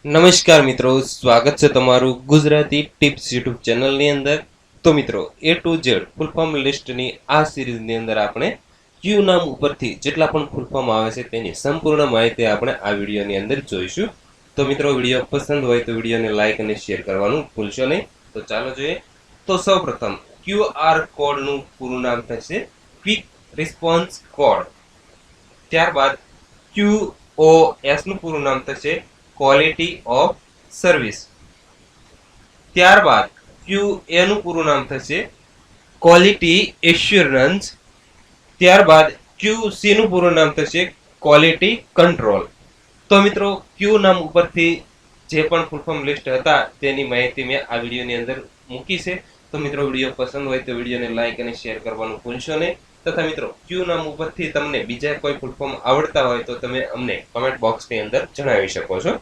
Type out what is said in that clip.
નમસ્કાર મિત્રો, સ્વાગત છે તમારું ગુજરાતી ટિપ્સ યુટ્યુબ ચેનલની અંદર। તો મિત્રો A to Z full form લિસ્ટની આ સિરીઝની અંદર આપણે ક્યુ નામ ઉપરથી જેટલા પણ ફૂલ ફોર્મ આવે છે તેની સંપૂર્ણ માહિતી આપણે આ વિડીયોની અંદર જોઈશું। તો મિત્રો વિડીયો પસંદ હોય તો વિડીયોને લાઈક અને શેર કરવાનું ભૂલશો નહીં। તો ચાલો જોઈએ। તો સૌપ્રથમ QR કોડનું પૂરું નામ થશે ક્વિક રિસ્પોન્સ કોડ। ત્યારબાદ QoS નું પૂરું નામ થશે ક્વોલિટી ઓફ સર્વિસ। ત્યારબાદ QA નું પૂરું નામ થશે ક્વોલિટી એશ્યોરન્સ। ત્યારબાદ QC નું પૂરું નામ થશે ક્વોલિટી કંટ્રોલ। તો મિત્રો ક્યુ નામ ઉપરથી જે પણ ફૂલ ફોર્મ લિસ્ટ હતા તેની માહિતી મેં આ વિડીયોની અંદર મૂકી છે। તો મિત્રો વિડીયો પસંદ હોય તો વિડીયોને લાઈક અને શેર કરવાનું ભૂલશો નહીં। તથા મિત્રો ક્યુ નામ ઉપરથી તમને બીજા કોઈ ફૂલ ફોર્મ આવડતા હોય તો તમે અમને કમેન્ટ બોક્સની અંદર જણાવી શકો છો।